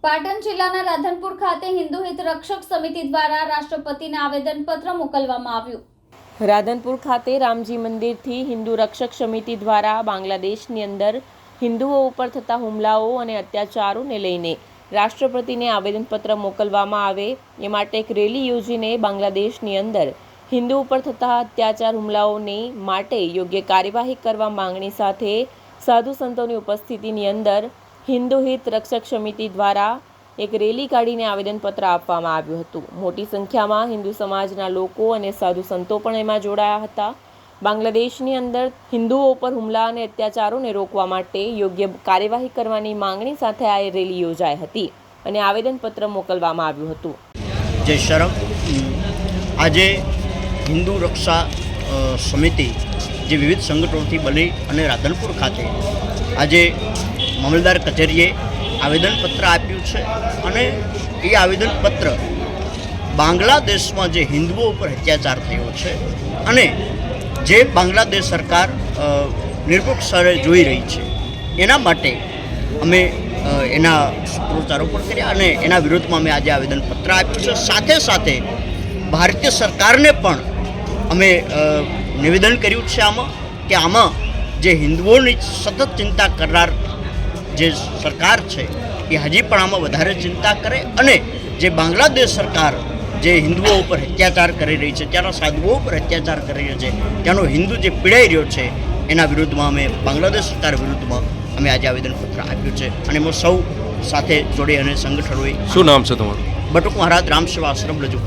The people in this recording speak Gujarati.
પાટણ જિલ્લાના રાધનપુર ખાતે હિન્દુ હિત રક્ષક સમિતિ દ્વારા રાષ્ટ્રપતિને આવેદનપત્ર મોકલવામાં આવ્યું। રાધનપુર ખાતે રામજી મંદિરથી હિન્દુ રક્ષક સમિતિ દ્વારા બાંગ્લાદેશની અંદર હિન્દુઓ ઉપર થતા હુમલાઓ અને અત્યાચારોને લઈને રાષ્ટ્રપતિને આવેદનપત્ર મોકલવામાં આવે એ માટે એક રેલી યોજીને બાંગ્લાદેશની અંદર હિન્દુ ઉપર થતા અત્યાચાર હુમલાઓને માટે યોગ્ય કાર્યવાહી કરવા માંગણી સાથે સાધુ સંતોની ઉપસ્થિતિની અંદર હિન્દુ હિત રક્ષક સમિતિ દ્વારા એક રેલી કાઢીને આવેદનપત્ર આપવામાં આવ્યું હતું। મોટી સંખ્યામાં હિન્દુ સમાજના લોકો અને સાધુ સંતો પણ એમાં જોડાયા હતા। બાંગ્લાદેશની અંદર હિન્દુઓ પર હુમલા અને અત્યાચારોને રોકવા માટે યોગ્ય કાર્યવાહી કરવાની માંગણી સાથે આ રેલી યોજાઈ હતી અને આવેદનપત્ર મોકલવામાં આવ્યું હતું। જય શરમ। આજે હિન્દુ રક્ષા સમિતિ જે વિવિધ સંગઠનોથી બની અને રાધનપુર ખાતે આજે મામલતદાર કચેરીએ આવેદનપત્ર આપ્યું છે અને એ આવેદનપત્ર બાંગ્લાદેશમાં જે હિન્દુઓ ઉપર અત્યાચાર થયો છે અને જે બાંગ્લાદેશ સરકાર નિરપેક્ષરે જોઈ રહી છે એના માટે અમે એના સૂત્રોચ્ચારો પણ કર્યા અને એના વિરોધમાં અમે આજે આવેદનપત્ર આપ્યું છે। સાથે સાથે ભારતીય સરકારને પણ અમે નિવેદન કર્યું છે કે આમાં જે હિન્દુઓની સતત ચિંતા કરનાર જે સરકાર છે એ હજી પણ આમાં વધારે ચિંતા કરે અને જે બાંગ્લાદેશ સરકાર જે હિન્દુઓ ઉપર અત્યાચાર કરી રહી છે, ત્યાંના સાધુઓ ઉપર અત્યાચાર કરી રહ્યો છે, ત્યાંનો હિન્દુ જે પીડાઈ રહ્યો છે એના વિરુદ્ધમાં અમે બાંગ્લાદેશ સરકાર વિરુદ્ધમાં અમે આજે આવેદનપત્ર આપ્યું છે અને એમાં સૌ સાથે જોડી અને સંગઠનોએ। શું નામ છે તમારું? બટુક મહારાજ રામ સેવા આશ્રમ રજૂ।